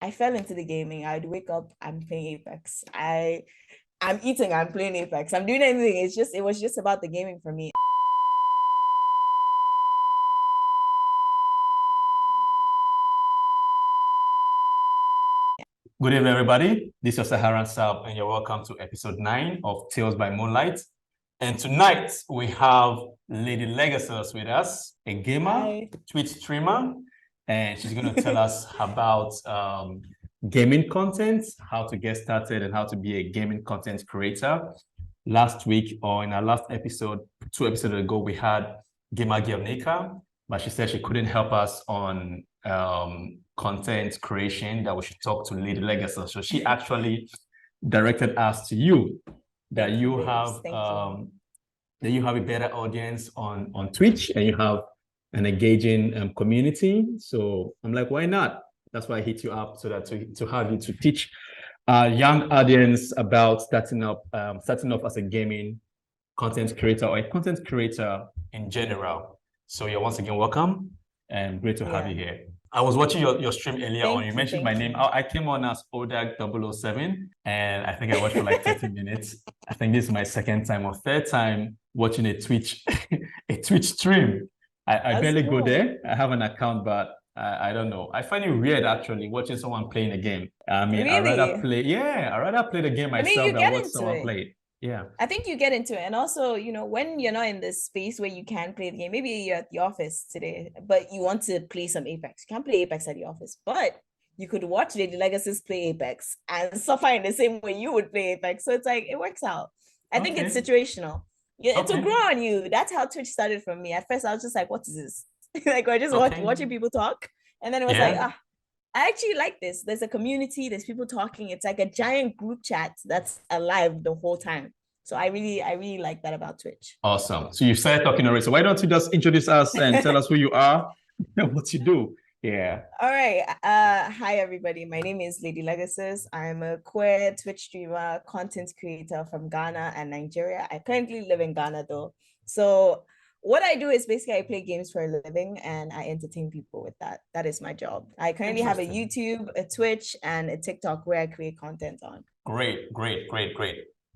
I fell into the gaming. I'd wake up, I'm playing Apex. I'm eating, I'm playing Apex. I'm doing anything. It was just about the gaming for me. Good evening, everybody. This is Saharan Sab, and you're welcome to episode 9 of Tales by Moonlight. And tonight we have Lady Legasus with us, a gamer, Hi. Twitch streamer, and she's going to tell us about gaming content, how to get started, and how to be a gaming content creator. Last week, or in our last episode, 2 episodes ago, we had Gamer Girl Nika, but she said she couldn't help us on content creation, that we should talk to Lady Legacy. So she actually directed us to you, that you have that you have a better audience on Twitch, and you have an engaging community. So I'm like, why not? That's why I hit you up, so that to have you to teach young audience about starting up as a gaming content creator, or a content creator in general. So you're once again welcome, and great to have you here. I was watching your stream earlier on. You mentioned my name. I came on as Odag007, and I think I watched for like 30 minutes. I think this is my second time or third time watching a Twitch stream. I barely go there. I have an account, but I don't know. I find it weird actually watching someone playing a game. I mean, Really? I'd rather play the game myself than watch someone play it. Yeah. I think you get into it. And also, when you're not in this space where you can play the game, maybe you're at the office today, but you want to play some Apex. You can't play Apex at the office, but you could watch Lady Legasus play Apex and suffer in the same way you would play Apex. So it's like, it works out. I think it's situational. Yeah, it will grow on you. That's how Twitch started for me. At first, I was just like, what is this? Like, we're just watching people talk. And then it was like, I actually like this. There's a community, there's people talking. It's like a giant group chat that's alive the whole time. So I really like that about Twitch. Awesome. So you started talking already. So why don't you just introduce us and tell us who you are and what you do? Yeah. All right. Hi everybody. My name is Lady Legasus. I'm a queer Twitch streamer, content creator from Ghana and Nigeria. I currently live in Ghana though. So what I do is basically I play games for a living and I entertain people with that. That is my job. I currently have a YouTube, a Twitch, and a TikTok where I create content on. Great.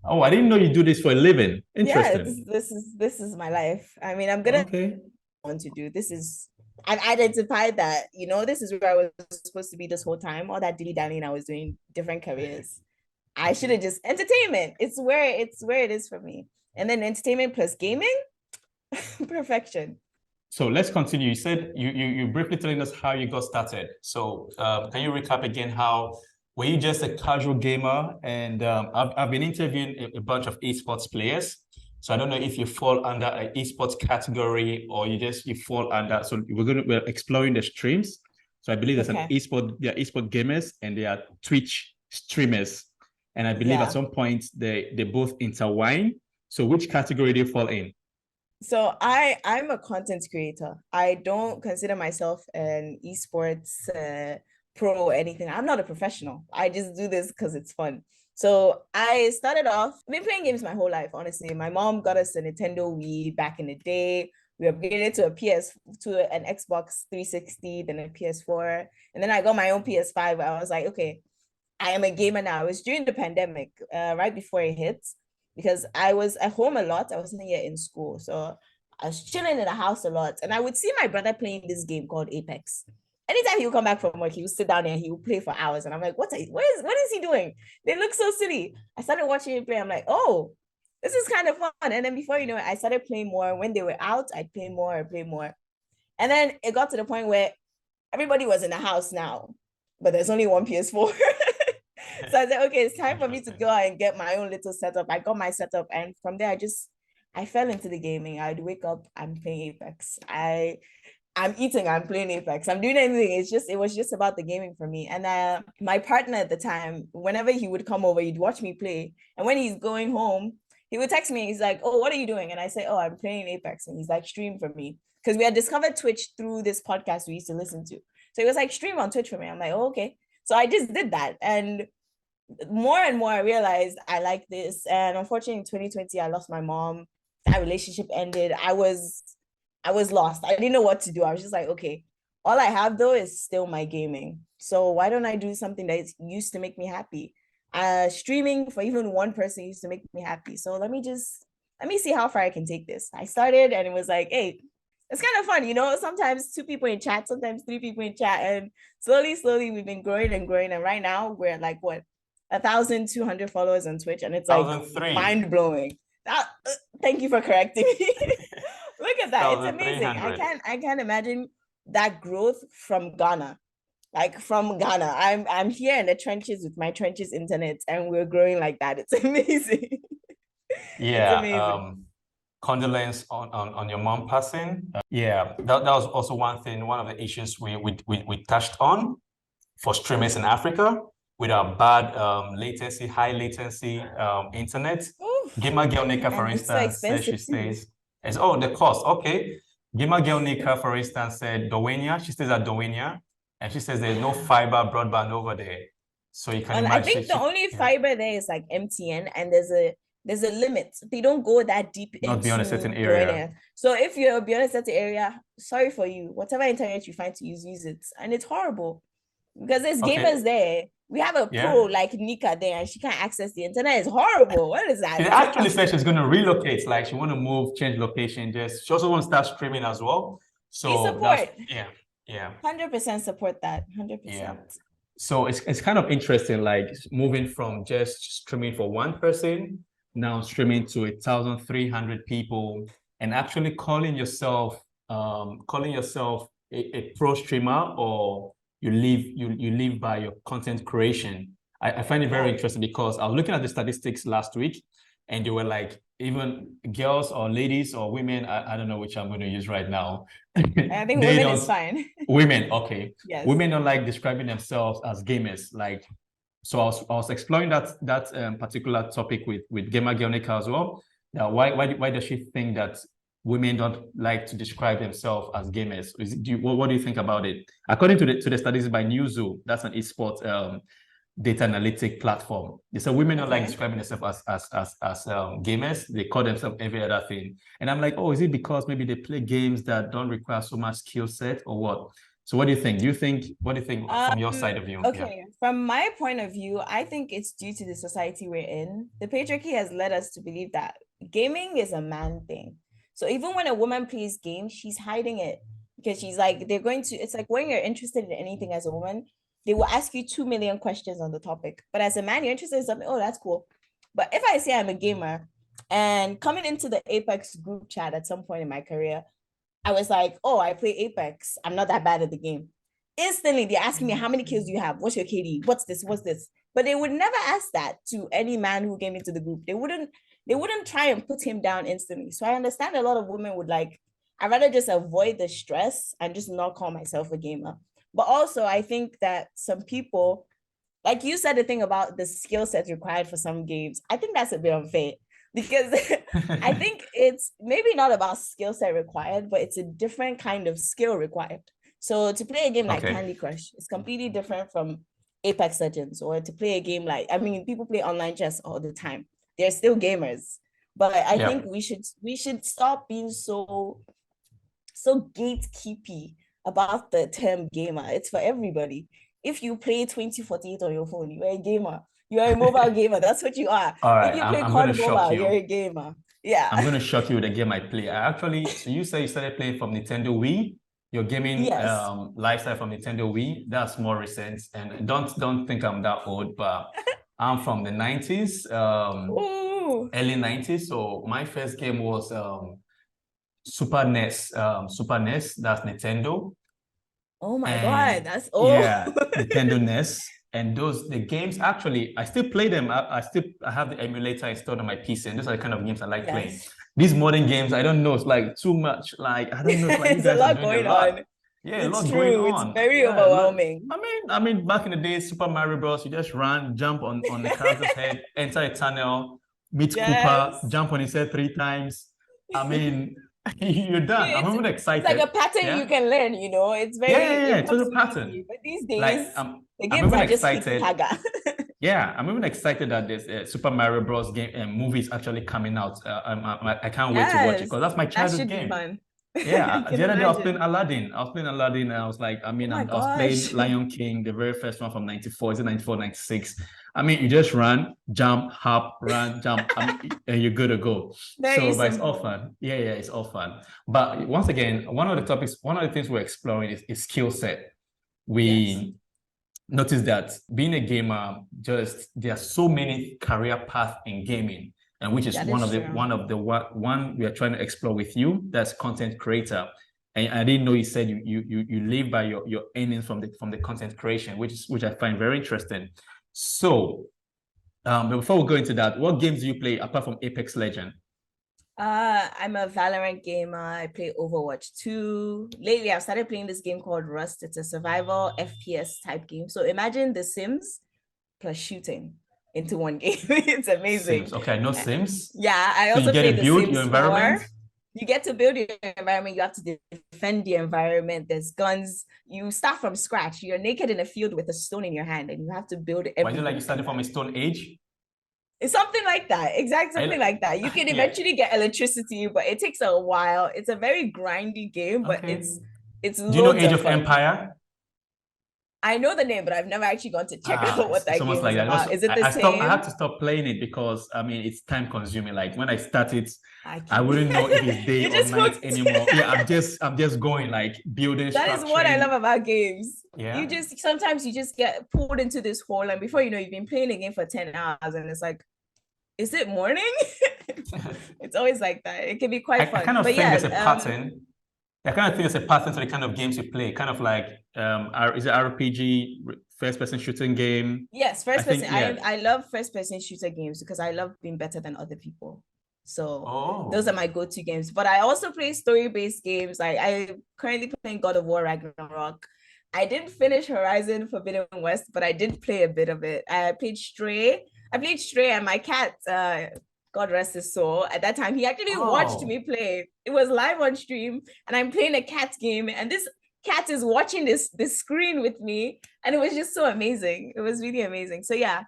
Oh, I didn't know you do this for a living. Interesting. Yeah, this is my life. I mean, I'm gonna want to do this is I've identified that, this is where I was supposed to be this whole time. All that dilly-dallying I was doing, different careers. I should have just entertainment. It's where it is for me. And then entertainment plus gaming. Perfection. So let's continue. You said you briefly telling us how you got started. So can you recap again how were you just a casual gamer? And I've been interviewing a bunch of esports players. So I don't know if you fall under an esports category or you fall under. So we're exploring the streams. So I believe there's there are esport gamers and there are Twitch streamers. And I believe at some point they both intertwine. So which category do you fall in? So I'm a content creator. I don't consider myself an esports pro or anything. I'm not a professional. I just do this because it's fun. So I started off, I've been playing games my whole life, honestly. My mom got us a Nintendo Wii back in the day. We upgraded to an Xbox 360, then a PS4. And then I got my own PS5. I was like, okay, I am a gamer now. It was during the pandemic, right before it hit, because I was at home a lot. I wasn't yet in school. So I was chilling in the house a lot. And I would see my brother playing this game called Apex. Anytime he would come back from work, he would sit down there and he would play for hours. And I'm like, what is he doing? They look so silly. I started watching him play. I'm like, oh, this is kind of fun. And then before you know it, I started playing more. When they were out, I'd play more. And then it got to the point where everybody was in the house now, but there's only one PS4. So I said, okay, it's time for me to go and get my own little setup. I got my setup. And from there, I fell into the gaming. I'd wake up, I'm playing Apex. I'm eating, I'm playing Apex. I'm doing anything. It was just about the gaming for me. And my partner at the time, whenever he would come over, he'd watch me play. And when he's going home, he would text me. He's like, oh, what are you doing? And I say, oh, I'm playing Apex. And he's like, stream for me. Because we had discovered Twitch through this podcast we used to listen to. So he was like, stream on Twitch for me. I'm like, oh, okay. So I just did that. And more and more I realized I like this. And unfortunately in 2020 I lost my mom. That relationship ended. I was lost. I didn't know what to do. I was just like, okay, All I have though is still my gaming. So why don't I do something that used to make me happy? Streaming for even one person used to make me happy. So let me see how far I can take this. I started and it was like, hey, it's kind of fun, you know. Sometimes two people in chat, sometimes three people in chat, and slowly we've been growing and growing. And right now we're at like what 1,200 followers on Twitch, and it's like 1,003. mind blowing. Thank you for correcting me. Look at that, it's amazing. 1,300. I can't imagine that growth from Ghana. Like from Ghana, I'm here in the trenches with my trenches internet, and we're growing like that. It's amazing. It's Yeah. amazing. Condolence on your mom passing. Yeah, that was also one thing, one of the issues we touched on for streamers in Africa with our bad latency, high latency internet. Oof. Gamer Girl Nika, for And it's so instance, says she expensive too. stays as oh the cost. Okay. Gamer Girl Nika, for instance, said Dowenia. She stays at Dowenia, and she says there's no fiber broadband over there. So you can And I imagine think the only fiber there is like MTN, and there's a limit. They don't go that deep not beyond a into certain doing area. it. So if you're beyond a certain area, sorry for you. Whatever internet you find to use it. And it's horrible because there's gamers there. We have a pro like Nika there, and she can't access the internet. It's horrible. What is that? She actually said she's going to relocate, like she want to move, change location. Just she also want to start streaming as well. So we support. Yeah. 100% support that. 100%. Yeah. So it's kind of interesting, like moving from just streaming for one person, now streaming to 1,300 people, and actually calling yourself a pro streamer, or you live by your content creation. I find it very interesting because I was looking at the statistics last week, and they were like, even girls or ladies or women, I don't know which I'm going to use right now. I think women is fine. Women, okay. Yes. Women don't like describing themselves as gamers. Like, so I was exploring that particular topic with Gamer Girl Nika as well. Now, why does she think that women don't like to describe themselves as gamers? What do you think about it? According to the statistics by Newzoo, that's an esports data analytic platform. They say women don't like describing themselves as gamers. They call themselves every other thing. And I'm like, oh, is it because maybe they play games that don't require so much skill set, or what? So what do you think? What do you think from your side of view? Okay, from my point of view, I think it's due to the society we're in. The patriarchy has led us to believe that gaming is a man thing. So even when a woman plays games, she's hiding it because she's like, it's like when you're interested in anything as a woman, they will ask you 2 million questions on the topic. But as a man, you're interested in something, oh, that's cool. But if I say I'm a gamer and coming into the Apex group chat at some point in my career, I was like, oh, I play Apex. I'm not that bad at the game. Instantly, they're asking me, how many kills do you have? What's your KD? What's this? What's this? But they would never ask that to any man who came into the group. They wouldn't try and put him down instantly. So I understand a lot of women would like, I'd rather just avoid the stress and just not call myself a gamer. But also, I think that some people, like you said, the thing about the skill set required for some games, I think that's a bit unfair because I think it's maybe not about skill set required, but it's a different kind of skill required. So to play a game like Candy Crush, it's completely different from Apex Legends, or to play a game like, I mean, people play online chess all the time. They're still gamers. But I think we should stop being so gatekeepy about the term gamer. It's for everybody. If you play 2048 on your phone, you're a gamer. You're a mobile gamer. That's what you are. All right, if you play I'm going to shock you. You're a gamer. Yeah. I'm going to shock you with the game I play. So you say you started playing from Nintendo Wii. Your gaming lifestyle from Nintendo Wii, that's more recent. And don't think I'm that old, but I'm from the 90s, early 90s. So my first game was Super NES, that's Nintendo. Oh my God, that's old. Yeah, Nintendo NES. And the games, actually, I still play them. I have the emulator installed on my PC, and those are the kind of games I like playing. These modern games, I don't know, it's like too much. Like, I don't know, it's like you guys are doing a lot. Yeah, a lot going on. It's very overwhelming. I mean, back in the day, Super Mario Bros., you just run, jump on the character's head, enter a tunnel, meet Koopa, jump on his head 3 times. I mean, you're done. I'm even excited. It's like a pattern you can learn, you know. It's very it's a pattern. But these days, like, the games are just excited. Yeah, I'm even excited that this Super Mario Bros. Game movie is actually coming out. I can't wait to watch it because that's my childhood game. I can The other day I was playing imagine. Aladdin. And I was like, Oh my I was playing gosh. Lion King, the very first one from 94. Is it 94, 96? I mean, you just run, jump, hop, run, jump, and you're good to go. Very So, but it's all simple. fun. It's all fun. But once again, one of the things we're exploring is skill set. Yes, We notice that being a gamer, just there are so many career paths in gaming, and which is that is true. one we are trying to explore with you. That's content creator. And I didn't know you said you live by your earnings from the content creation, which I find very interesting. So, but before we go into that, what games do you play apart from Apex Legend? I'm a Valorant gamer. I play Overwatch 2. Lately, I've started playing this game called Rust. It's a survival FPS type game. So imagine The Sims plus shooting into one game. It's Sims. amazing. Okay, I know Sims. Yeah, I So you also get play to The build your Sims environment. 4. You get to build your environment. You have to defend the environment. There's guns. You start from scratch. You're naked in a field with a stone in your hand, and you have to build Why is it like everything you from started from that. a stone age? It's something like that. Exactly something like that. You can Yeah. eventually get electricity, but it takes a while. It's a very grindy game, but Okay. it's Do you know loads Age of of fun. Empire? I know the name, but I've never actually gone to check out what It's that almost game like is that. about. Also, Is it the I had same? to stop playing it because I mean it's time consuming. Like when I started, I I can wouldn't know if it's day You're or just night hooked. anymore. Yeah, I'm just going like building, That is what I love structuring. about games. You Yeah. just sometimes you just get pulled into this hole, and before you know, you've been playing a game for 10 hours, and it's like, is it morning? It's always like that. It can be quite I kind fun. of But think yeah, there's a pattern. I kind of think there's a pattern to the kind of games you play. Kind of like is it RPG, first person shooting game? yes, I first person. think yeah. I love first person shooter games because I love being better than other people. So those are Oh. my go-to games. But I also play story-based games. Like I currently playing God of War Ragnarok. I didn't finish Horizon Forbidden West, but I did play a bit of it. I played Stray. I played Stray, and my cat, God rest his soul, at that time he actually watched me Oh. play. It was live on stream, and I'm playing a cat game, and this cat is watching this screen with me, and it was just so amazing. It was really amazing. So yeah,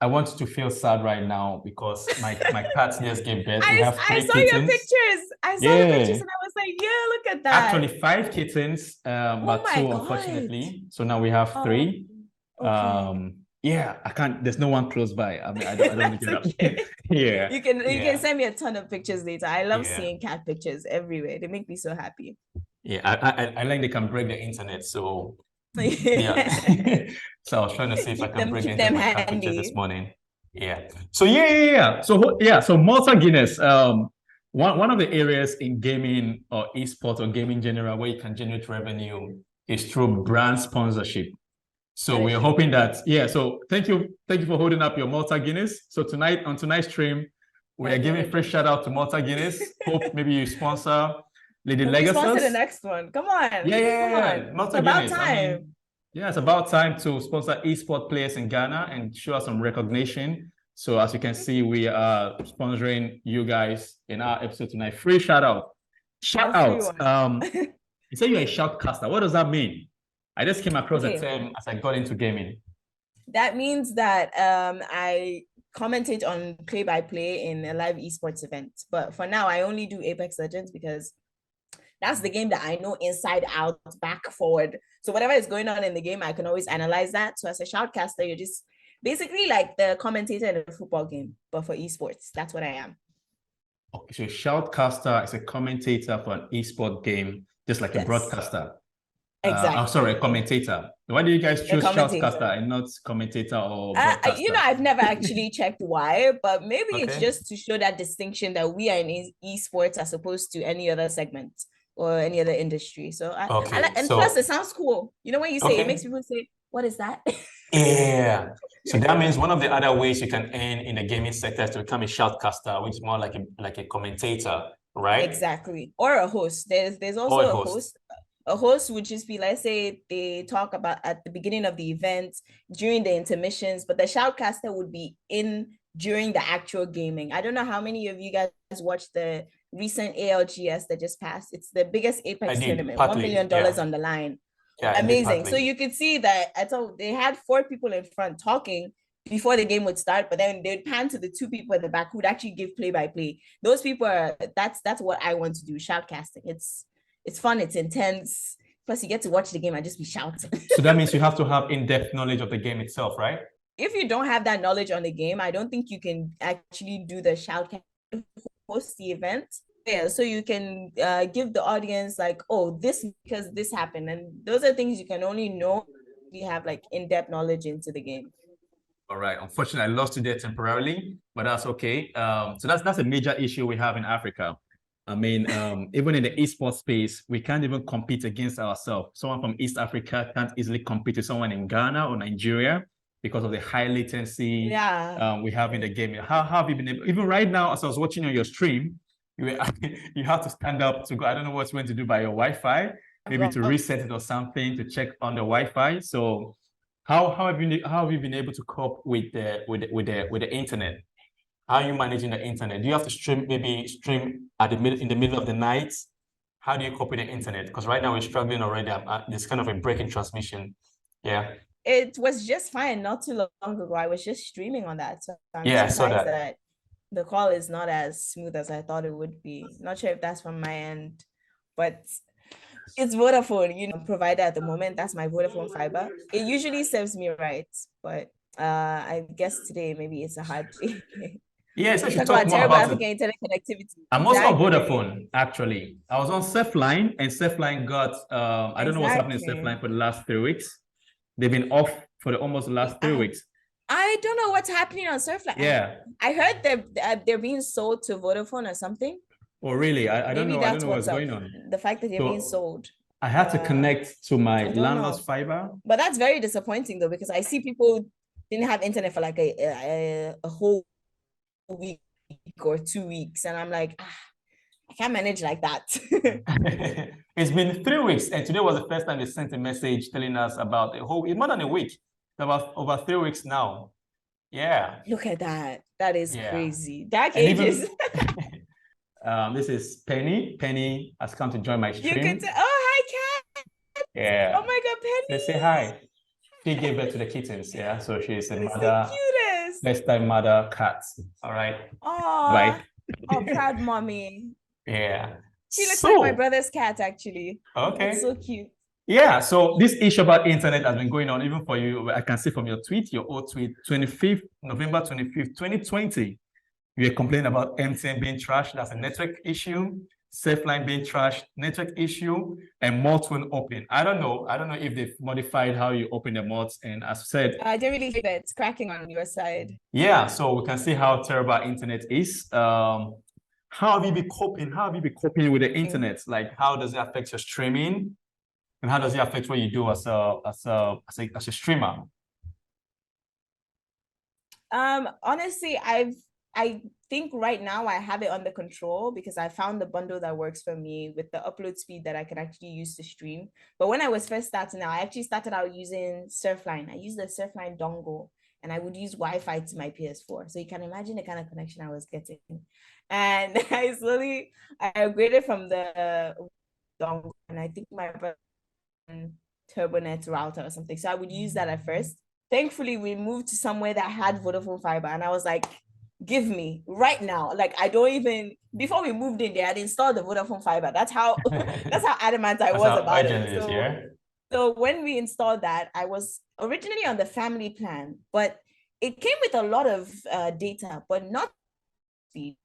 I want to feel sad right now because my cat just gave birth. We have I three saw your kittens. pictures. I saw the pictures, Yeah. and I was like, yeah, look at that. Actually, five kittens, Oh but my two god. unfortunately. So now we have Oh, three. okay. Yeah, I can't. There's no one close by. I mean, I don't want That's to get up. okay. Yeah, You can yeah, send me a ton of pictures later. I love yeah, seeing cat pictures everywhere. They make me so happy. yeah. I like they can break the internet. So yeah. Keep So I was trying to see if I can break the internet them with my cat pictures this handy. morning. Yeah. So yeah. So Malta Guinness. One of the areas in gaming or esports or gaming general where you can generate revenue is through brand sponsorship. So That is we're true. hoping that, yeah. So thank you for holding up your Malta Guinness. So tonight on tonight's stream, we are giving free Definitely. shout out to Malta Guinness. Hope maybe you sponsor Lady We sponsor the Legasus. next one. Come on. Come on. It's Malta about Guinness. I time. mean, yeah, it's about time to sponsor esport players in Ghana and show us some recognition. So as you can see, we are sponsoring you guys in our episode tonight. Free shout out. A Shout free out. one. You say you're a shoutcaster. What does that mean? I just came across the Okay. term as I got into gaming. That means that I commentate on play by play in a live esports event. But for now, I only do Apex Legends because that's the game that I know inside out, back, forward. So whatever is going on in the game, I can always analyze that. So as a shoutcaster, you're just basically like the commentator in a football game, but for esports. That's what I am. Okay, so a shoutcaster is a commentator for an esport game, just like a Yes, broadcaster. Sorry, a exactly. commentator. Why did you guys A choose shoutcaster commentator. and not commentator or broadcaster? I've never actually checked why, but maybe it's Okay. just to show that distinction that we are in esports as opposed to any other segment or any other industry. So I Okay. like, and plus it sounds cool. You know when you say it makes Okay. people say, "What is that?" Yeah. So that means one of the other ways you can earn in the gaming sector is to become a shoutcaster, which is more like a commentator, right? Exactly. Or a host. There's Or a also a host. host. A host would just be, let's say they talk about at the beginning of the event, during the intermissions, but the shoutcaster would be in during the actual gaming. I don't know how many of you guys watched the recent ALGS that just passed. It's the biggest I Apex did, tournament, $1 partly. million Yeah. on the line. Yeah, I did Amazing. So partly. you could see that I thought they had 4 people in front talking, before the game would start, but then they'd pan to the two people at the back who'd actually give play-by-play. Those people are that's what I want to do, shoutcasting. It's fun, it's intense. Plus, you get to watch the game and just be shouting. So that means you have to have in-depth knowledge of the game itself, right? If you don't have that knowledge on the game, I don't think you can actually do the shoutcast, host the event. Yeah, so you can give the audience like, oh, this because this happened, and those are things you can only know if you have like in-depth knowledge into the game. All right. Unfortunately, I lost you there temporarily, but that's okay. So that's a major issue we have in Africa. I mean, even in the esports space, we can't even compete against ourselves. Someone from East Africa can't easily compete with someone in Ghana or Nigeria because of the high latency we have in the game. How have you been able, even right now, as I was watching on your stream, you have to stand up to go. I don't know what you went to do by your Wi-Fi, maybe to reset it or something to check on the Wi-Fi. So how have you been able to cope with the internet? How are you managing the internet? Do you have to stream in the middle of the night? How do you cope with the internet? Because right now we're struggling already. There's kind of a break in transmission. Yeah. It was just fine not too long ago. I was just streaming on that. So I'm saw surprised that. that the call is not as smooth as I thought it would be. Not sure if that's from my end, but it's Vodafone, provider at the moment. That's my Vodafone fiber. It usually serves me right, but I guess today maybe it's a hard day. Yeah, so Talk about terrible African internet connectivity. I'm also on Vodafone, actually. I was on Surfline, and Surfline got I don't know what's happening in Surfline for the last 3 weeks. They've been off for almost the last 3 weeks. I don't know what's happening on Surfline. Yeah. I heard they're being sold to Vodafone or something. Oh, really? I don't know. I don't know what's going on. The fact that they're being sold. I had to connect to my landlord's fiber. But that's very disappointing though, because I see people didn't have internet for like a whole week or 2 weeks. And I'm like, I can't manage like that. It's been 3 weeks. And today was the first time they sent a message telling us about more than a week. About over 3 weeks now. Yeah. Look at that. That is crazy. Dark ages. This is Penny. Penny has come to join my stream. You can tell. Oh, hi, cat. Yeah. Oh my God, Penny. They say hi. She gave birth to the kittens. Yeah. So she's a mother. The cutest. First time mother cat. All right. Oh. Right. Oh, proud mommy. Yeah. She looks like my brother's cat, actually. Okay. It's so cute. Yeah, so this issue about internet has been going on even for you. I can see from your old tweet, November 25th, 2020. You were complaining about MTN being trashed. That's a network issue. Surfline being trashed, network issue, and Malt won't open. I don't know if they've modified how you open the Malt. And as I said, I don't really think that it's cracking on your side. Yeah, so we can see how terrible internet is. How have you been coping? How have you been coping with the internet? Like, how does it affect your streaming? And how does it affect what you do as a streamer? Honestly, I think right now I have it under control because I found the bundle that works for me with the upload speed that I can actually use to stream. But when I was first starting out, I actually started out using Surfline. I used the Surfline dongle and I would use Wi-Fi to my PS4. So you can imagine the kind of connection I was getting. And I upgraded from the dongle, and I think my TurboNet router or something. So I would use that at first. Thankfully, we moved to somewhere that had Vodafone fiber, and I was like, give me right now. Like, I don't even, before we moved in there, I'd installed the Vodafone fiber. That's how adamant I was about it. So when we installed that, I was originally on the family plan, but it came with a lot of data, but not speed.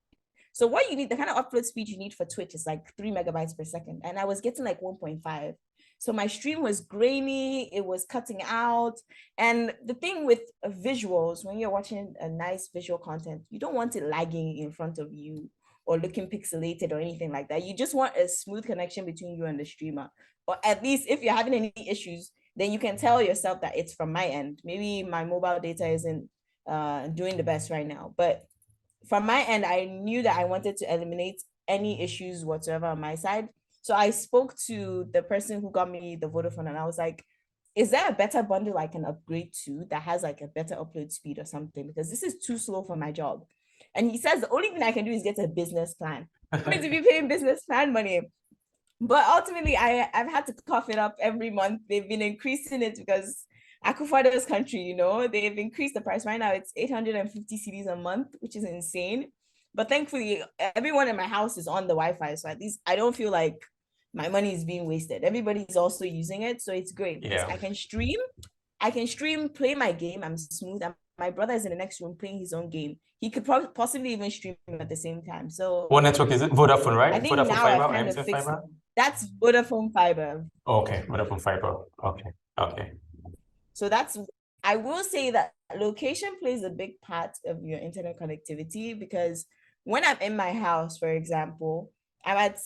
So what you need, the kind of upload speed you need for Twitch is like 3 megabytes per second. And I was getting like 1.5. So my stream was grainy, it was cutting out. And the thing with visuals, when you're watching a nice visual content, you don't want it lagging in front of you or looking pixelated or anything like that. You just want a smooth connection between you and the streamer. Or at least if you're having any issues, then you can tell yourself that it's from my end. Maybe my mobile data isn't doing the best right now. But from my end, I knew that I wanted to eliminate any issues whatsoever on my side. So I spoke to the person who got me the Vodafone, and I was like, is there a better bundle I can upgrade to that has like a better upload speed or something? Because this is too slow for my job. And he says the only thing I can do is get a business plan. I'm going to be paying business plan money. But ultimately, I've had to cough it up every month. They've been increasing it because Akufo-Addo's country, you know, they've increased the price. Right now, it's 850 cedis a month, which is insane. But thankfully, everyone in my house is on the Wi-Fi. So at least I don't feel like my money is being wasted. Everybody's also using it. So it's great because Yeah. I can stream, play my game. I'm smooth. My brother is in the next room playing his own game. He could possibly even stream at the same time. So What network is it? Vodafone, I right? think Vodafone now fiber I've or kind of MTN fixed it. fiber? That's Vodafone fiber. Okay, Vodafone fiber. Okay, okay. So that's, I will say that location plays a big part of your internet connectivity because when I'm in my house, for example, I'm at,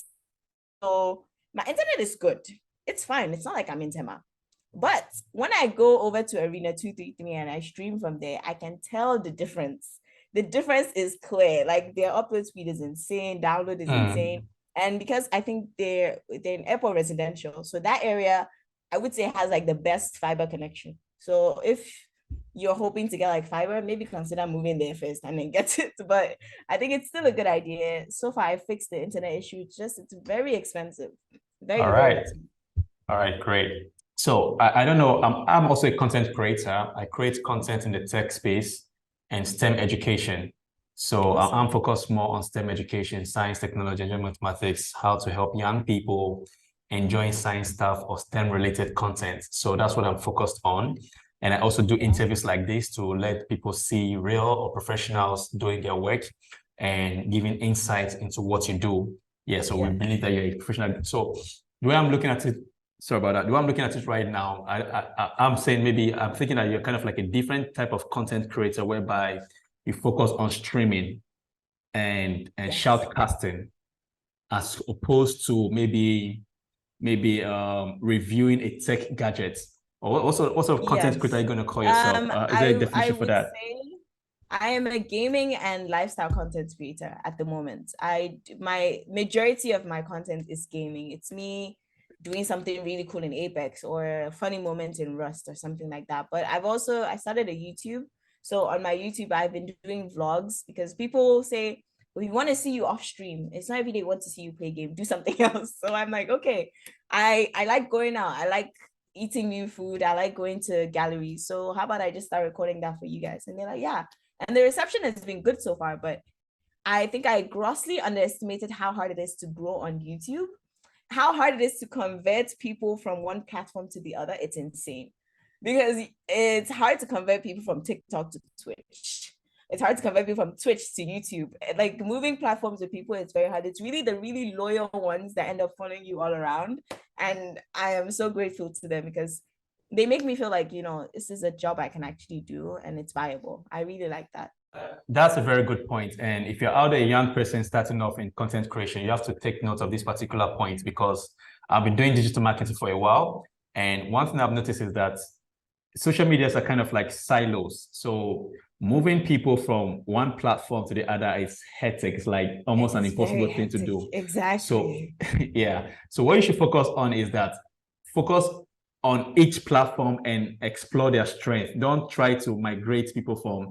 so my internet is good. It's fine. It's not like I'm in Tema. But when I go over to Arena 233 and I stream from there, I can tell the difference. The difference is clear. Like their upload speed is insane, download is insane. And because I think they're in airport residential, so that area I would say has like the best fiber connection. So if you're hoping to get like fiber, maybe consider moving there first and then get it. But I think it's still a good idea. So far, I fixed the internet issue. It's very expensive, All very right. expensive. All right, great. So I don't know. I'm also a content creator. I create content in the tech space and STEM education. So Awesome. I'm focused more on STEM education, science, technology, and mathematics, how to help young people enjoy science stuff or STEM related content. So that's what I'm focused on. And I also do interviews like this to let people see real or professionals doing their work and giving insights into what you do. Yeah, so we believe that you're a professional. So the way I'm looking at it, sorry about that. The way I'm looking at it right now, I'm saying maybe I'm thinking that you're kind of like a different type of content creator whereby you focus on streaming and shoutcasting as opposed to maybe reviewing a tech gadget. Or what sort of content creator are you going to call yourself? Is there a I definition for would that? say I am a gaming and lifestyle content creator at the moment. My majority of my content is gaming. It's me doing something really cool in Apex or a funny moment in Rust or something like that. But I started a YouTube. So on my YouTube, I've been doing vlogs because people say, we want to see you off stream. It's not every day want to see you play game, do something else. So I'm like, okay, I like going out. I like eating new food. I like going to galleries. So how about I just start recording that for you guys? And they're like, yeah. And the reception has been good so far, but I think I grossly underestimated how hard it is to grow on YouTube, how hard it is to convert people from one platform to the other. It's insane because it's hard to convert people from TikTok to Twitch. It's hard to convert people from Twitch to YouTube. Like moving platforms with people, it's very hard. It's really the really loyal ones that end up following you all around. And I am so grateful to them because they make me feel like, you know, this is a job I can actually do and it's viable. I really like that. That's a very good point. And if you're out there, a young person starting off in content creation, you have to take note of this particular point because I've been doing digital marketing for a while. And one thing I've noticed is that social medias are kind of like silos. So moving people from one platform to the other is hectic. It's like almost an impossible thing to do. Exactly. So yeah. So what you should focus on is that focus on each platform and explore their strength. Don't try to migrate people from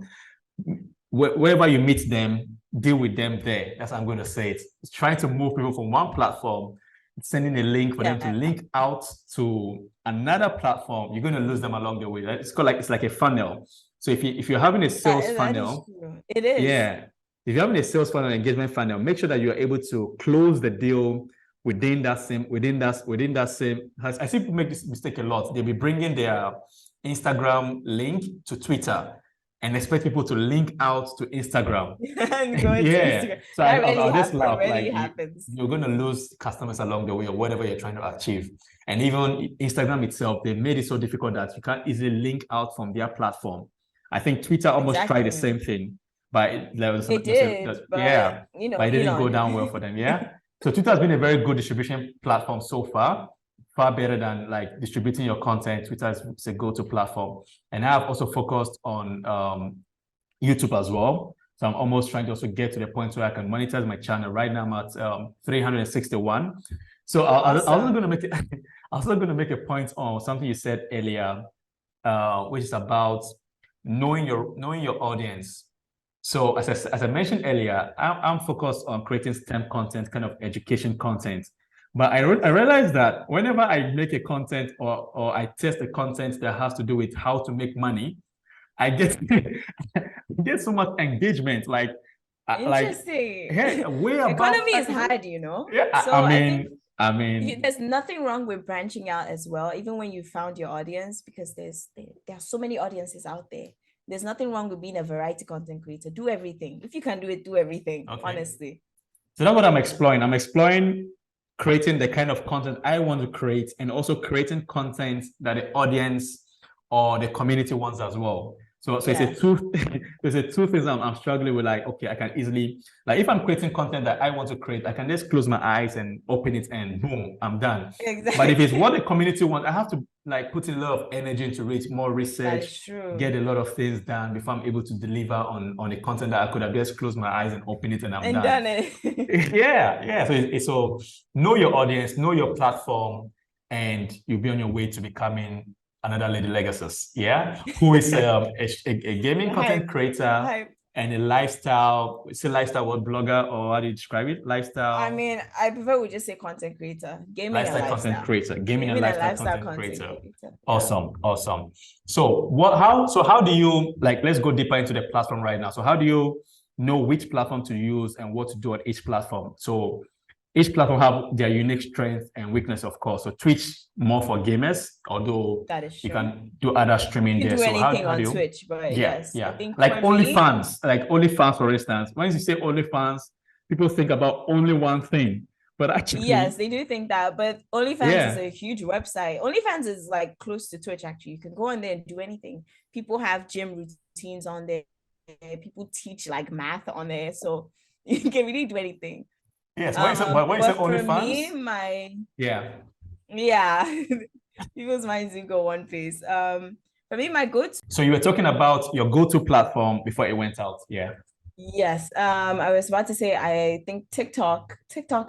wherever you meet them, deal with them there. That's how I'm going to say it. It's trying to move people from one platform, sending a link for them to link out to another platform. You're going to lose them along the way. Right? It's like a funnel. So if you're having a sales funnel, it is. Yeah. If you're having a sales funnel engagement funnel, make sure that you're able to close the deal within that same. I see people make this mistake a lot. They'll be bringing their Instagram link to Twitter and expect people to link out to Instagram. And go into Instagram. So I'll just laugh like you're going to lose customers along the way or whatever you're trying to achieve. And even Instagram itself, they made it so difficult that you can't easily link out from their platform. I think Twitter almost tried the same thing, but there was it did, but you know, but it didn't go down well for them. Yeah. So Twitter has been a very good distribution platform so far, far better than like distributing your content. Twitter is a go-to platform. And I've also focused on YouTube as well. So I'm almost trying to also get to the point where I can monetize my channel. Right now I'm at 361. So I was going to make it. I was going to make a point on something you said earlier, which is about knowing your audience. So as I mentioned earlier, I'm focused on creating STEM content, kind of education content. But I realized that whenever I make a content or I test a content that has to do with how to make money, I get I get so much engagement. Like Interesting. hey, way above Economy is 30. hard, you know? Yeah, So I think I mean, there's nothing wrong with branching out as well, even when you found your audience, because there are so many audiences out there. There's nothing wrong with being a variety content creator. Do everything. If you can do it, do everything, okay. honestly. So that's what I'm exploring. I'm exploring creating the kind of content I want to create and also creating content that the audience or the community wants as well. So Yeah. it's a two there's a two things I'm struggling with. Like, okay, I can easily, like, if I'm creating content that I want to create, I can just close my eyes and open it and boom, I'm done. But if it's Exactly. what the community wants, I have to like put in a lot of energy into it, more That research, is true. get a lot of things done before I'm able to deliver on the content that I could have just closed my eyes and open it and I'm And done. done it. Yeah. So know your audience, know your platform, and you'll be on your way to becoming another Lady Legasus. Yeah, who is a gaming content Hype. creator Hype. and a lifestyle, it's a lifestyle what blogger, or how do you describe it? I Lifestyle. mean, I prefer we just say content creator, gaming and Lifestyle content lifestyle. creator, gaming and Gaming and lifestyle lifestyle content content creator. creator. Yeah. Awesome. So how do you, like, let's go deeper into the platform right now. So how do you know which platform to use and what to do on each platform? So each platform have their unique strengths and weakness, of course. So Twitch more for gamers, although That is you true. can do other You streaming can there. do So anything how on do you? Twitch, but yes, I Yeah. think Like for me, OnlyFans, for instance. Once you say OnlyFans, people think about only one thing. But actually, yes, they do think that. But OnlyFans is yeah, a huge website. OnlyFans is like close to Twitch, actually. You can go on there and do anything. People have gym routines on there. People teach like math on there. So you can really do anything. yes. When you say But for OnlyFans, me, my yeah. yeah, people's minds do go one place. For me, my go-to. So you were talking about your go-to platform before it went out. Yeah. Yes. I was about to say I think TikTok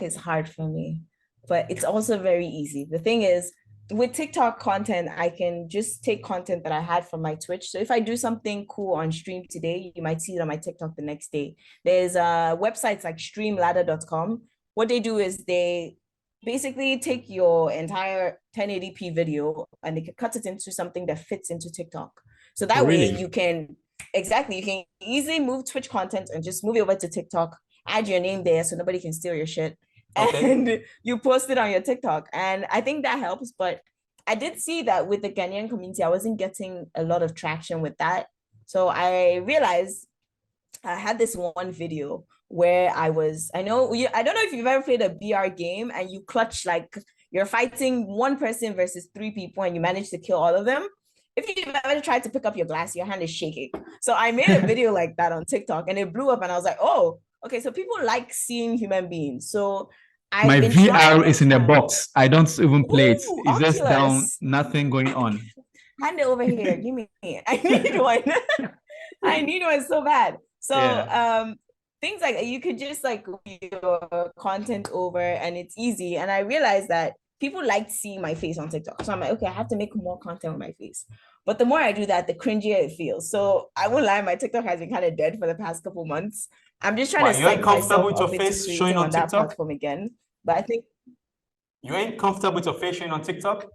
is hard for me, but it's also very easy. The thing is, with TikTok content, I can just take content that I had from my Twitch. So if I do something cool on stream today, you might see it on my TikTok the next day. There's websites like streamladder.com. What they do is they basically take your entire 1080p video and they can cut it into something that fits into TikTok. So Oh, that way really? you can exactly. You can easily move Twitch content and just move it over to TikTok, add your name there so nobody can steal your shit. Okay. And you post it on your TikTok. And I think that helps. But I did see that with the Ghanaian community, I wasn't getting a lot of traction with that. So I realized I had this one video where I don't know if you've ever played a BR game and you clutch like you're fighting one person versus three people and you manage to kill all of them. If you've ever tried to pick up your glass, your hand is shaking. So I made a video like that on TikTok and it blew up and I was like, oh, okay. So people like seeing human beings. So I've My been trying VR to is in a find, box. I don't even play it. ooh, It's just down, Oculus. nothing going on. Hand it over here. Give me. I need one. I need one so bad. So Yeah. things like you could just like your content over and it's easy. And I realized that people like seeing my face on TikTok. So I'm like, okay, I have to make more content with my face. But the more I do that, the cringier it feels. So I won't lie, my TikTok has been kind of dead for the past couple months. I'm just trying to Why, you ain't psych comfortable myself with your up into face showing creating on on that TikTok? platform again. But I think You ain't comfortable with your face showing on TikTok?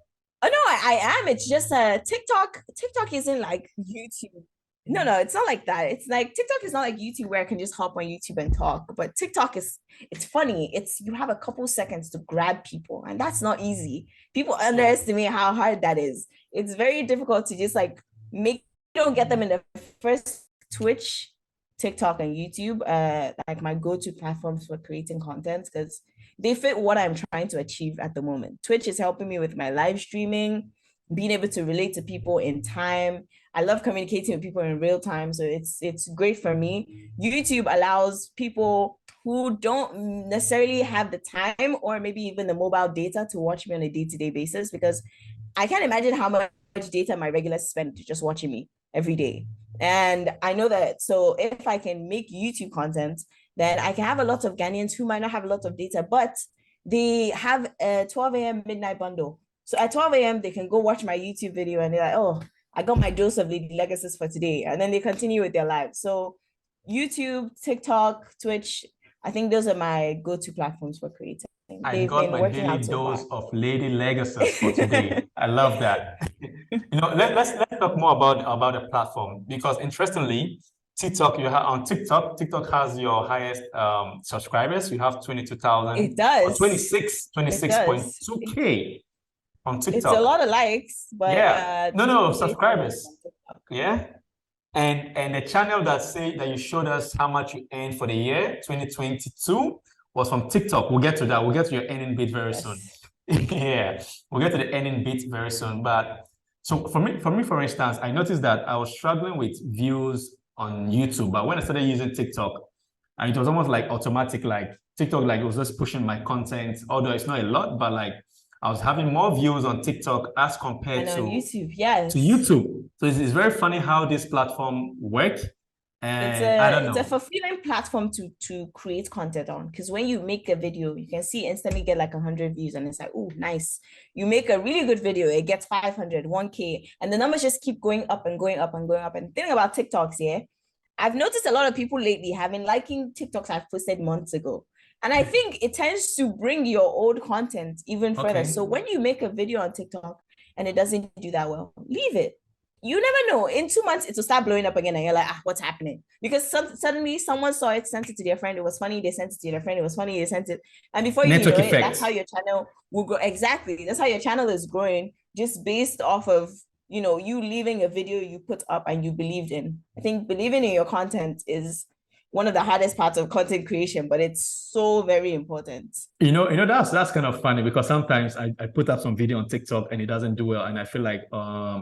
oh no, I am. It's just TikTok. TikTok isn't like YouTube. No, it's not like that. It's like TikTok is not like YouTube where I can just hop on YouTube and talk. But TikTok is it's funny. It's you have a couple seconds to grab people, and that's not easy. People Yeah. underestimate how hard that is. It's very difficult to just like make you don't get them in the first Twitch, TikTok, and YouTube, like my go-to platforms for creating content because they fit what I'm trying to achieve at the moment. Twitch is helping me with my live streaming, being able to relate to people in time. I love communicating with people in real time, so it's great for me. YouTube allows people who don't necessarily have the time or maybe even the mobile data to watch me on a day-to-day basis because I can't imagine how much data my regulars spend just watching me every day. And I know that so if I can make YouTube content, then I can have a lot of Ghanaians who might not have a lot of data, but they have a 12 a.m. midnight bundle. So at 12 a.m., they can go watch my YouTube video and they're like, oh, I got my dose of Lady Legasus for today. And then they continue with their lives. So YouTube, TikTok, Twitch, I think those are my go-to platforms for creating. I They've got been my working daily out so dose far. of Lady Legasus for today. I love that. Let's talk more about the platform because interestingly, TikTok, you have on TikTok, TikTok has your highest subscribers. You have 22,000 It or does. It does. 26.2K on It's a TikTok. lot of likes, but Yeah. No, 2K followers subscribers. on TikTok. Yeah. And the channel that you showed us how much you earned for the year 2022 was from TikTok. We'll get to that. We'll get to your earning bit very soon. Yes. Yeah, we'll get to the earning bit very soon. But so for instance, I noticed that I was struggling with views on YouTube, but when I started using TikTok, and it was almost like automatic, like TikTok, like it was just pushing my content, although it's not a lot, but like I was having more views on TikTok as compared And on to YouTube, to yes. YouTube. So it's very funny how this platform work. It's And I a don't it's a know. fulfilling platform to create content on because when you make a video, you can see instantly get like 100 views and it's like, oh, nice. You make a really good video, it gets 500, 1K, and the numbers just keep going up and going up and going up. And the thing about TikToks, yeah, I've noticed a lot of people lately have been liking TikToks I've posted months ago. And I think it tends to bring your old content even further. Okay. So when you make a video on TikTok and it doesn't do that well, leave it. You never know. In 2 months, it will start blowing up again, and you're like, what's happening? Because suddenly someone saw it, sent it to their friend. It was funny. They sent it to their friend. It was funny. They sent it, and before you know Network it, that's how effect. your channel will grow. Exactly. That's how your channel is growing, just based off of you leaving a video you put up and you believed in. I think believing in your content is one of the hardest parts of content creation, but it's so very important. That's kind of funny because sometimes I put up some video on TikTok and it doesn't do well, and I feel like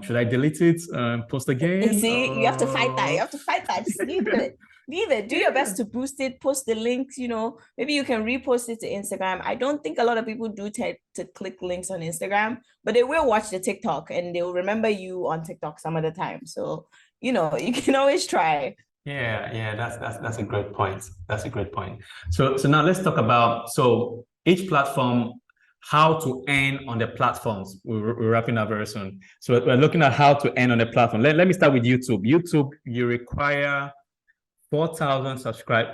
should I delete it, post You again? see, you have to fight that. You have to fight that. Just leave it. Leave it. Do your best to boost it. Post the links. Maybe you can repost it to Instagram. I don't think a lot of people do to click links on Instagram, but they will watch the TikTok and they will remember you on TikTok some of the time. So, you can always try. Yeah, that's a great point. That's a great point. So now let's talk about each platform, how to earn on the platforms. We're wrapping up very soon. So we're looking at how to earn on the platform. Let me start with YouTube. YouTube, you require 4,000 subscribe,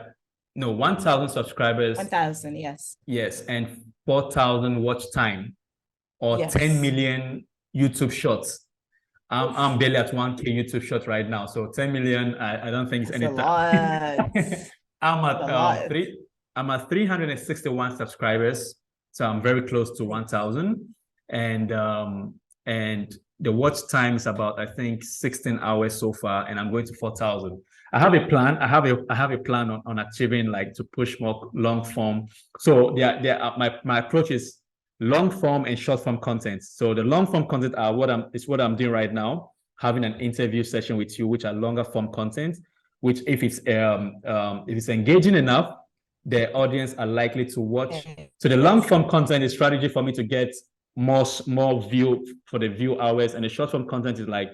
no, 1,000 subscribers. 1,000, yes. Yes, and 4,000 watch time or 10 Yes. million YouTube shorts. I'm barely at 1K YouTube short right now. So 10 million, I don't think it's That's a any lot. time. I'm That's at a lot. I'm at 361 subscribers. So I'm very close to 1,000. And the watch time is about, I think, 16 hours so far, and I'm going to 4,000. I have a plan. I have a plan on achieving, like, to push more long form. So my approach is long form and short form content. So the long form content are what I'm doing right now, having an interview session with you, which are longer form content, which if it's engaging enough, the audience are likely to watch. So the long Yes. form content is strategy for me to get more view for the view hours, and the short form content is like,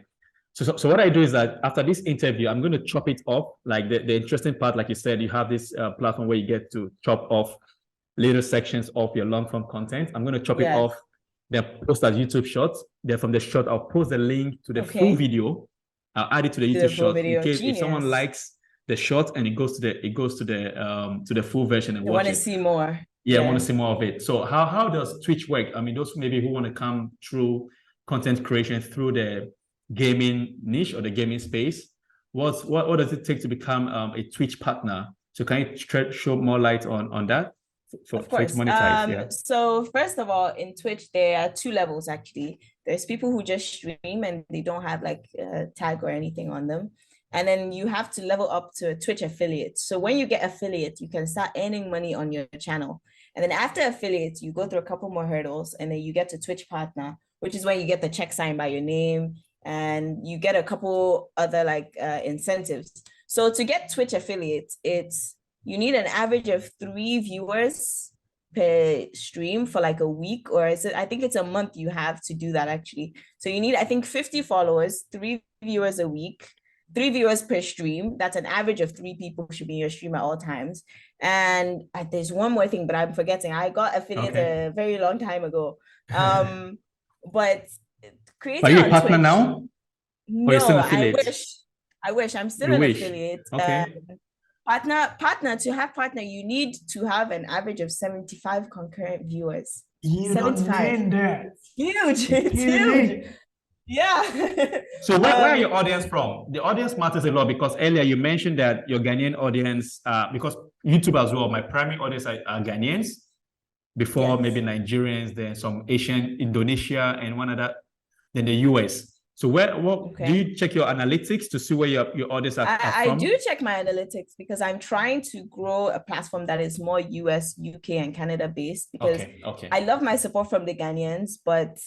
so what I do is that after this interview, I'm going to chop it off. Like the interesting part, like you said, you have this platform where you get to chop off little sections of your long form content. I'm going to chop it Yes. off, then post as YouTube shorts. Then from the short, I'll post the link to the full Okay. video. I'll add it to the To YouTube the full short in video. case if someone Genius. likes the short and it goes to the full version and I watch want to it. see more. Yeah, I want to see more of it. So how does Twitch work? I mean, those maybe who want to come through content creation through the gaming niche or the gaming space, what does it take to become a Twitch partner? So can you show more light on that for Of it to course. monetize? Yeah. So first of all, in Twitch, there are two levels actually. There's people who just stream and they don't have like a tag or anything on them. And then you have to level up to a Twitch affiliate. So when you get affiliate, you can start earning money on your channel. And then after affiliate, you go through a couple more hurdles and then you get to Twitch partner, which is when you get the check signed by your name and you get a couple other like incentives. So to get Twitch affiliate, you need an average of 3 viewers per stream for like a week, or I think it's a month you have to do that actually. So you need, I think, 50 followers, 3 viewers a week, 3 viewers per stream. That's an average of 3 people should be in your stream at all times. And there's one more thing, but I'm forgetting. I got affiliate Okay. a very long time ago. But Are creating you a on partner Twitch, now? Or you're still no, an I affiliate? wish. I wish I'm still You an wish. affiliate. Okay. Partner, to have partner, you need to have an average of 75 concurrent viewers. You don't 75. mean that. Huge. It's huge. Yeah. So where are your audience from? The audience matters a lot because earlier you mentioned that your Ghanaian audience, because YouTube as well, my primary audience are Ghanaians, before maybe Nigerians, then some Asian, Indonesia, and one other, then the US. So do you check your analytics to see where your audience are from? I do check my analytics because I'm trying to grow a platform that is more US, UK, and Canada based because I love my support from the Ghanaians, but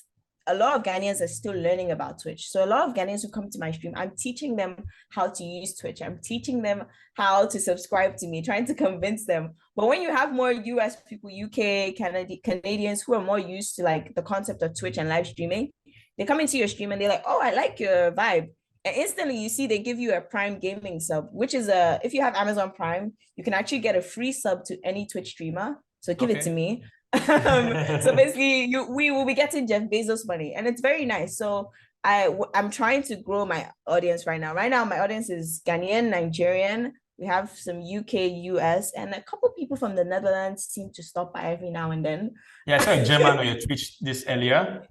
a lot of Ghanaians are still learning about Twitch. So a lot of Ghanaians who come to my stream, I'm teaching them how to use Twitch. I'm teaching them how to subscribe to me, trying to convince them. But when you have more US people, UK, Canadians who are more used to like the concept of Twitch and live streaming, they come into your stream and they're like, oh, I like your vibe. And instantly you see they give you a Prime gaming sub, which is if you have Amazon Prime, you can actually get a free sub to any Twitch streamer. So give it to me. So basically we will be getting Jeff Bezos money and it's very nice. So I'm trying to grow my audience right now. Right now, my audience is Ghanaian, Nigerian. We have some UK, US, and a couple people from the Netherlands seem to stop by every now and then. Yeah, I saw a German on your Twitch this earlier.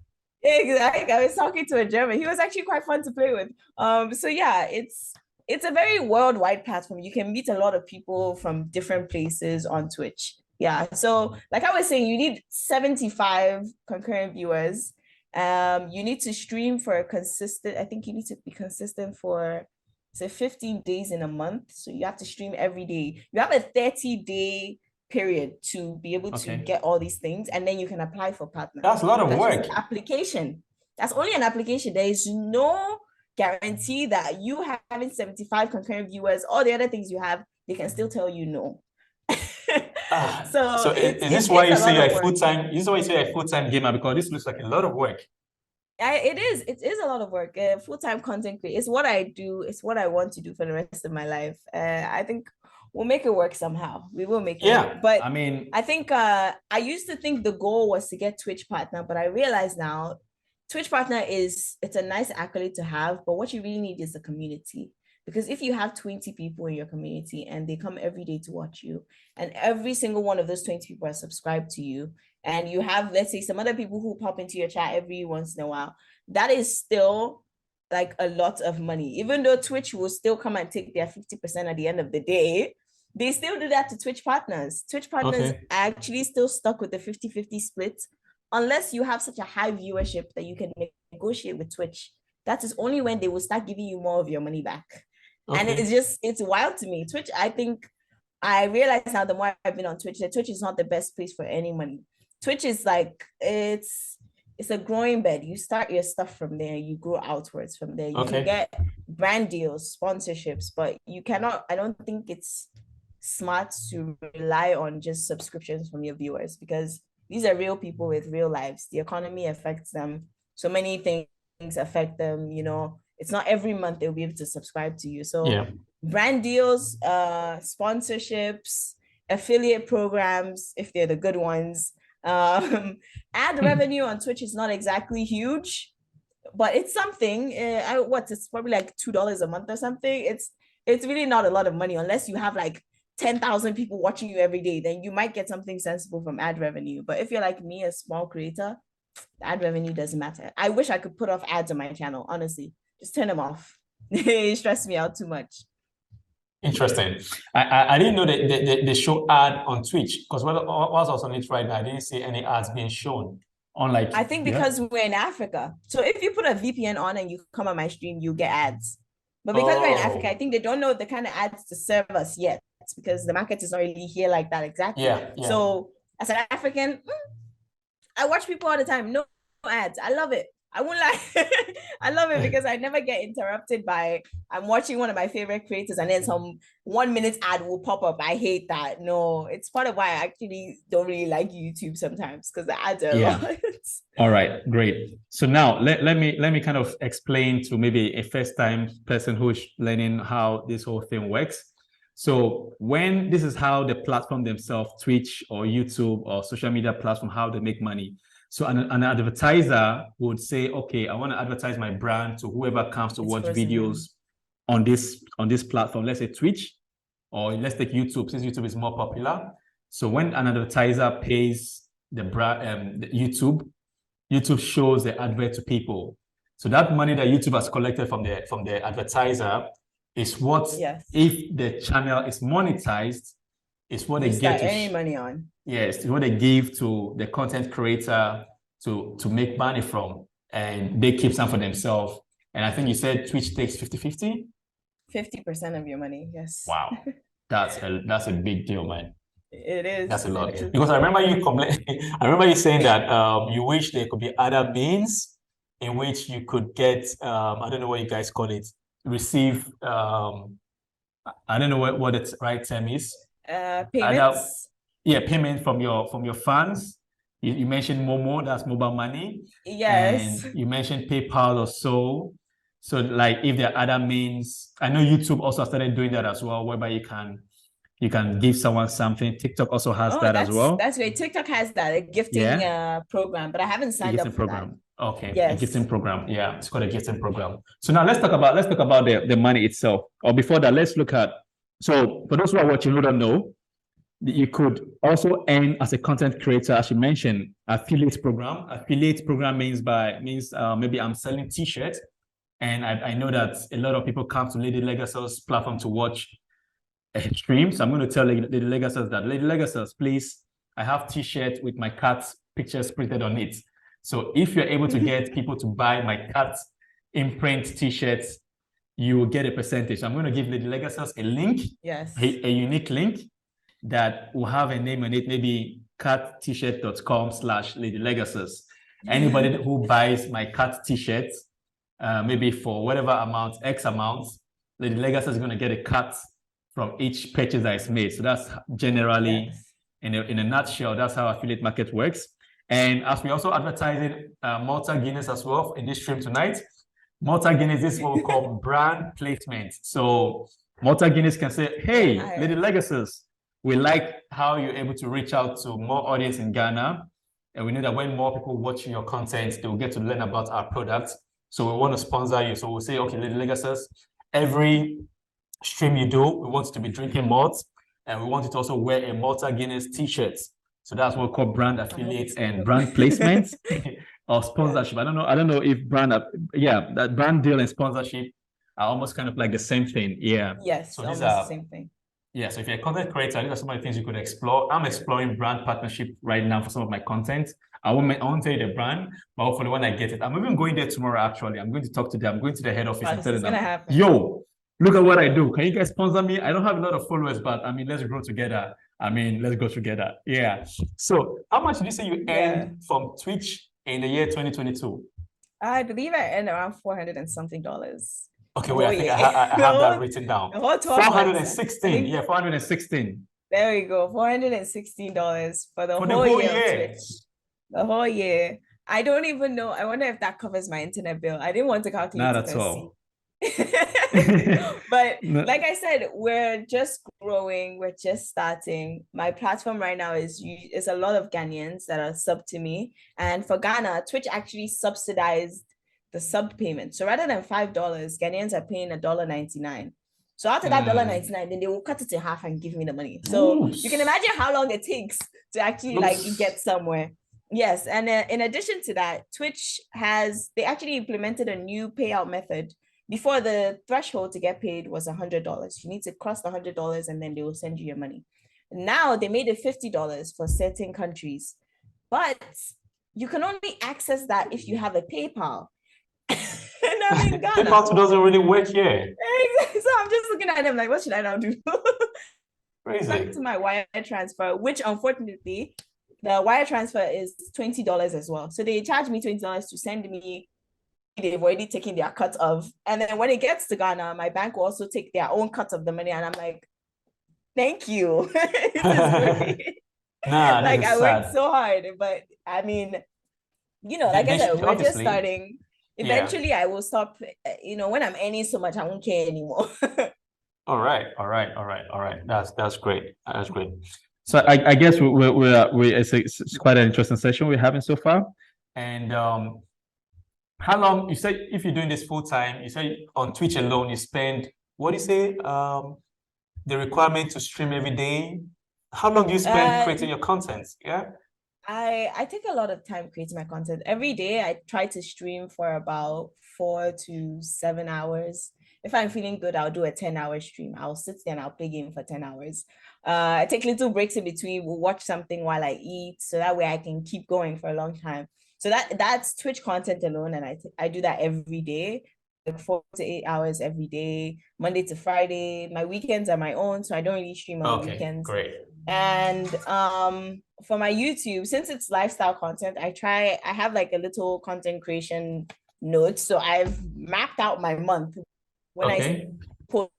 Exactly. I was talking to a German. He was actually quite fun to play with. So yeah, it's a very worldwide platform. You can meet a lot of people from different places on Twitch. Yeah. So like I was saying, you need 75 concurrent viewers. You need to stream for a consistent, I think you need to be consistent for say 15 days in a month. So you have to stream every day. You have a 30-day period to be able to get all these things, and then you can apply for partner. That's a lot of work. Application. That's only an application. There is no guarantee that you having 75 concurrent viewers, all the other things you have, they can still tell you no. So is this why you say you're a full-time? This is why you say you're a full-time gamer, because this looks like a lot of work. It is a lot of work. Full-time content creator. It's what I do. It's what I want to do for the rest of my life. I think we'll make it work somehow. We will make it work. But I mean, I think I used to think the goal was to get Twitch partner, but I realize now Twitch partner it's a nice accolade to have, but what you really need is a community. Because if you have 20 people in your community and they come every day to watch you, and every single one of those 20 people are subscribed to you, and you have, let's say, some other people who pop into your chat every once in a while, that is still like a lot of money. Even though Twitch will still come and take their 50% at the end of the day, they still do that to Twitch partners. Twitch partners are actually still stuck with the 50-50 split, unless you have such a high viewership that you can negotiate with Twitch. That is only when they will start giving you more of your money back. And it's wild to me. Twitch, I think I realize now the more I've been on Twitch, that Twitch is not the best place for any money. Twitch is like, it's a growing bed. You start your stuff from there, you grow outwards from there. You can get brand deals, sponsorships, but you cannot, I don't think it's smart to rely on just subscriptions from your viewers, because these are real people with real lives. The economy affects them. So many things affect them, you know. It's not every month they'll be able to subscribe to you. So brand deals, sponsorships, affiliate programs, if they're the good ones. Ad revenue on Twitch is not exactly huge, but it's something. It's probably like $2 a month or something. It's really not a lot of money unless you have like 10,000 people watching you every day. Then you might get something sensible from ad revenue. But if you're like me, a small creator, ad revenue doesn't matter. I wish I could put off ads on my channel, honestly. Just turn them off. They stress me out too much. Interesting. I didn't know that they show ad on Twitch, because while I was on it right now, I didn't see any ads being shown. I think because we're in Africa. So if you put a VPN on and you come on my stream, you get ads. But because we're in Africa, I think they don't know the kind of ads to serve us yet. It's because the market is not really here like that exactly. So as an African, I watch people all the time. No ads. I love it. I won't lie. I love it because I never get interrupted by, I'm watching one of my favorite creators and then some 1 minute ad will pop up. I hate that. No, it's part of why I actually don't really like YouTube sometimes, because the ads are a lot. All right, great. So now let me kind of explain to maybe a first-time person who is learning how this whole thing works. So when this is how the platform themselves, Twitch or YouTube or social media platform, how they make money. So an advertiser would say, okay, I want to advertise my brand to whoever comes to watch videos on this platform, let's say Twitch or let's take YouTube, since YouTube is more popular. So when an advertiser pays the brand, YouTube shows the advert to people. So that money that YouTube has collected from the advertiser is what, if the channel is monetized, is what they get to earning money on. Yes, it's what they give to the content creator to make money from, and they keep some for themselves. And I think you said Twitch takes 50-50? 50% of your money, yes. Wow. That's a big deal, man. It is. That's a lot. Because I remember you I remember you saying that you wish there could be other means in which you could get I don't know what you guys call it, receive I don't know what the right term is. Payments. Payment from your fans. You mentioned Momo, that's mobile money. Yes. And you mentioned PayPal or so. So like if there are other means, I know YouTube also started doing that as well, whereby you can give someone something. TikTok also has that as well. That's great. TikTok has that, a gifting program, but I haven't signed up for that. Okay, yes. A gifting program. Yeah, it's called a gifting program. So now let's talk about the money itself. Or before that, let's look at, so for those who are watching who don't know, you could also earn as a content creator, as you mentioned, affiliate program. Affiliate program means maybe I'm selling t-shirts, and I know that a lot of people come to Lady Legasus platform to watch a stream. So I'm going to tell Lady Legasus that, Lady Legasus, please, I have t-shirt with my cat's pictures printed on it. So if you're able to get people to buy my cat imprint t-shirts, you will get a percentage. I'm going to give Lady Legasus a link, a unique link that will have a name on it, maybe cattshirts.com/Lady Legasus. Anybody who buys my cat t-shirts, maybe for whatever amount, X amount, Lady Legasus is going to get a cut from each purchase that is made. So that's generally, in a nutshell, that's how affiliate market works. And as we also advertising Malta Guinness as well in this stream tonight, Malta Guinness is what we call brand placement. So Malta Guinness can say, hey, Lady Legasus, we like how you're able to reach out to more audience in Ghana. And we know that when more people watch your content, they will get to learn about our products. So we want to sponsor you. So we'll say, okay, Lady Legasus, every stream you do, we want you to be drinking malt, and we want you to also wear a Malta Guinness t-shirt. So that's what we call brand affiliates and brand placements or sponsorship. I don't know if that brand deal and sponsorship are almost kind of like the same thing. Yeah. Yes, so these are the same thing. Yeah, so if you're a content creator, these are some of the things you could explore. I'm exploring brand partnership right now for some of my content. I won't tell you the brand, but hopefully when I get it, I'm even going there tomorrow, actually. I'm going to talk to them. I'm going to the head office and tell them, yo, look at what I do. Can you guys sponsor me? I don't have a lot of followers, but I mean, let's grow together. Let's go together. Yeah. So how much did you say you earned from Twitch in the year 2022? I believe I earned around $400 and something. Okay, wait, I think I have that written down. 416. Yeah, 416. There we go. $416 for the whole year of Twitch. The whole year. I don't even know. I wonder if that covers my internet bill. I didn't want to calculate. Not at all. But like I said, we're just growing, we're just starting. My platform right now is a lot of Ghanaians that are sub to me, and for Ghana, Twitch actually subsidized the sub payment. So rather than $5, Ghanaians are paying $1.99. So after that $1.99, then they will cut it in half and give me the money. So you can imagine how long it takes to actually get somewhere. Yes, and in addition to that, Twitch they actually implemented a new payout method. Before, the threshold to get paid was $100. You need to cross the $100 and then they will send you your money. Now they made it $50 for certain countries, but you can only access that if you have a PayPal. And I'm in Ghana. PayPal doesn't really work here. So I'm just looking at them like, what should I now do? Crazy. Back to my wire transfer, which unfortunately, the wire transfer is $20 as well. So they charge me $20 to send me. They've already taken their cut of, and then when it gets to Ghana, my bank will also take their own cut of the money, and I'm like, thank you. This is great. I worked so hard, but I mean, like I said, we're just starting. Eventually, I will stop. When I'm earning so much, I won't care anymore. All right. That's great. That's great. So I guess it's quite an interesting session we're having so far, and how long, you say, if you're doing this full time, you say on Twitch alone, you spend, what do you say? the requirement to stream every day? How long do you spend creating your content? Yeah. I take a lot of time creating my content. Every day I try to stream for about 4 to 7 hours. If I'm feeling good, I'll do a 10-hour stream. I'll sit there and I'll play game for 10 hours. I take little breaks in between. We'll watch something while I eat, so that way I can keep going for a long time. So that's Twitch content alone, and I do that every day, like 4 to 8 hours every day, Monday to Friday. My weekends are my own, so I don't really stream on the Okay, weekends. great. And for my YouTube, since it's lifestyle content, I have like a little content creation note. So I've mapped out my month when Okay. I put,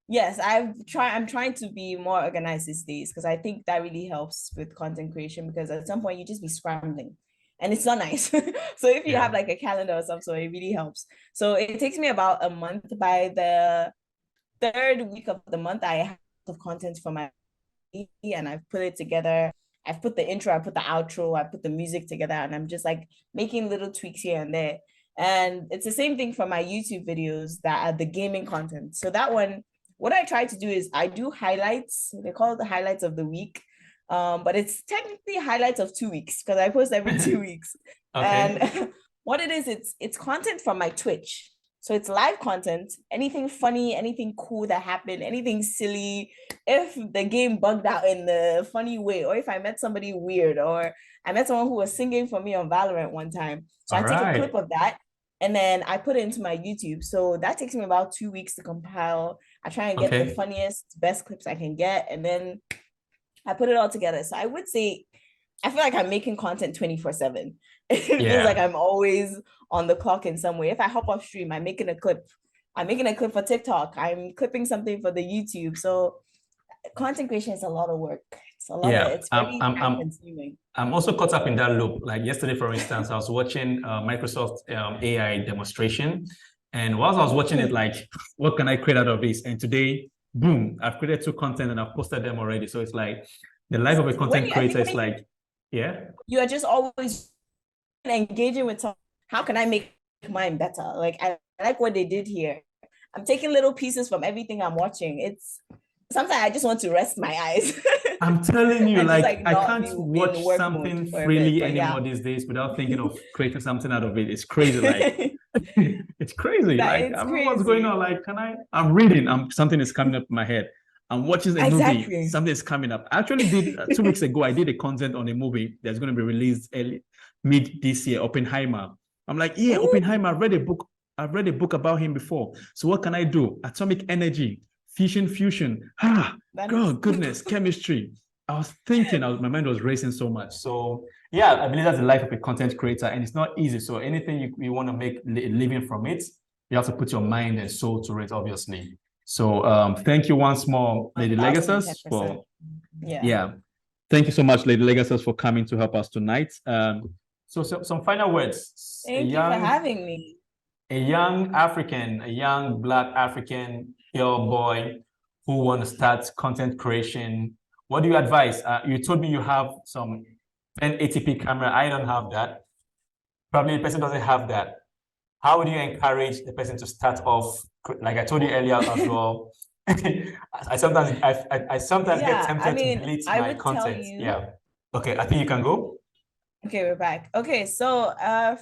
yes, I'm trying to be more organized these days, because I think that really helps with content creation, because at some point you just be scrambling and it's not nice. So if you have like a calendar or something, it really helps. So it takes me about a month. By the third week of the month, I have of content for my, and I've put it together. I've put the intro, I put the outro, I put the music together, and I'm just like making little tweaks here and there. And it's the same thing for my YouTube videos that are the gaming content. So that one, what I try to do is I do highlights. They call it the highlights of the week. But it's technically highlights of 2 weeks, because I post every 2 weeks. Okay. And what it is, it's content from my Twitch. So it's live content, anything funny, anything cool that happened, anything silly. If the game bugged out in the funny way, or if I met somebody weird, or I met someone who was singing for me on Valorant one time. So I All take a right. clip of that and then I put it into my YouTube. So that takes me about 2 weeks to compile. I try and get the funniest, best clips I can get, and then I put it all together. So I would say I feel like I'm making content 24/7. It feels like I'm always on the clock in some way. If I hop off stream, I'm making a clip. I'm making a clip for TikTok. I'm clipping something for the YouTube. So content creation is a lot of work. It's very time consuming. I'm also caught up in that loop. Like yesterday, for instance, I was watching Microsoft AI demonstration. And whilst I was watching it, like, what can I create out of this? And today, boom, I've created 2 content and I've posted them already. So it's like the life of a content creator is like, you are just always engaging with how can I make mine better? Like I like what they did here. I'm taking little pieces from everything I'm watching. It's sometimes I just want to rest my eyes. I'm telling you, like I not can't watch something freely anymore these days without thinking of creating something out of it. It's crazy, like it's crazy. Like I don't know what's going on. Like, I'm reading, something is coming up in my head. I'm watching a movie, something is coming up. I actually did 2 weeks ago, I did a content on a movie that's going to be released mid this year, Oppenheimer. I'm like, yeah, ooh, Oppenheimer, I've read a book about him before. So what can I do? Atomic energy, fusion. God, goodness, chemistry. I was thinking, my mind was racing so much. So yeah, I believe that's the life of a content creator, and it's not easy. So anything you want to make a living from it, you have to put your mind and soul to it, obviously. So thank you once more, Lady Legasus, for thank you so much, Lady Legasus, for coming to help us tonight. So some final words. Thank you for having me. A young African, a young Black African pure boy who want to start content creation. What do you advise? You told me you have some 1080p camera. I don't have that. Probably the person doesn't have that. How would you encourage the person to start off? Like I told you earlier as well. I sometimes get tempted to delete my content. Yeah. Okay, I think you can go. Okay, we're back. Okay, so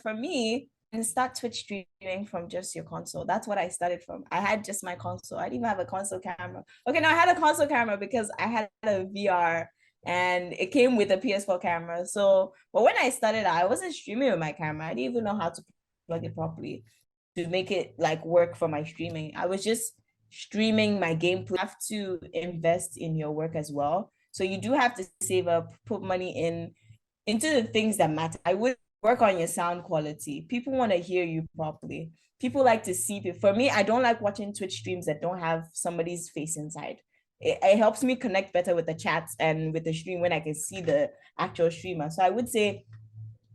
for me, and start Twitch streaming from just your console. That's what I started from. I had just my console. I didn't even have a console camera. Okay, no, I had a console camera because I had a VR and it came with a PS4 camera. So, but when I started, I wasn't streaming with my camera. I didn't even know how to plug it properly to make it like work for my streaming. I was just streaming my gameplay. You have to invest in your work as well. So you do have to save up, put money into the things that matter. I would work on your sound quality. People want to hear you properly. People like to see people. For me, I don't like watching Twitch streams that don't have somebody's face inside. It helps me connect better with the chats and with the stream when I can see the actual streamer. So I would say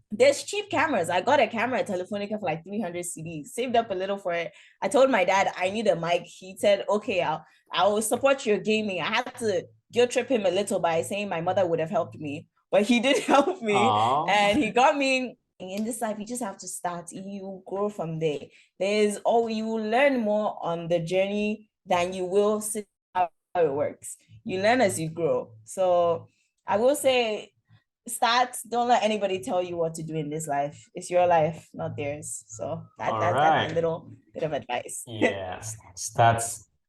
there's cheap cameras. I got a camera at Telefonica for like 300 CDs, saved up a little for it. I told my dad I need a mic. He said, okay, I'll support your gaming. I had to guilt trip him a little by saying my mother would have helped me, but he did help me. Aww. And he got me in this life. You just have to start. You grow from there. You will learn more on the journey than you will sit it works. You learn as you grow. So I will say, start, don't let anybody tell you what to do in this life. It's your life, not theirs. So All that's my right. little bit of advice. Yeah. Start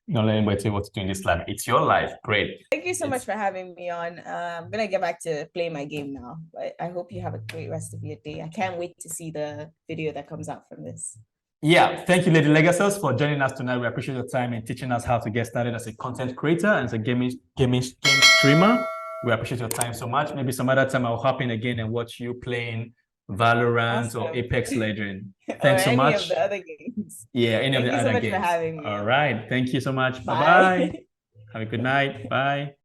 not letting anybody tell you what to do in this life. It's your life. Great. Thank you so much It's for having me on. I'm gonna get back to play my game now, but I hope you have a great rest of your day. I can't wait to see the video that comes out from this. Yeah, thank you, Lady Legasus, for joining us tonight. We appreciate your time and teaching us how to get started as a content creator and as a game streamer. We appreciate your time so much. Maybe some other time I'll hop in again and watch you playing Valorant or Awesome. Apex Legend. Or Thanks so any of much. the other games. Yeah, any of Thank the you so other much for games. having me All on. right. Thank you so much. Bye-bye. Bye. Have a good night. Bye.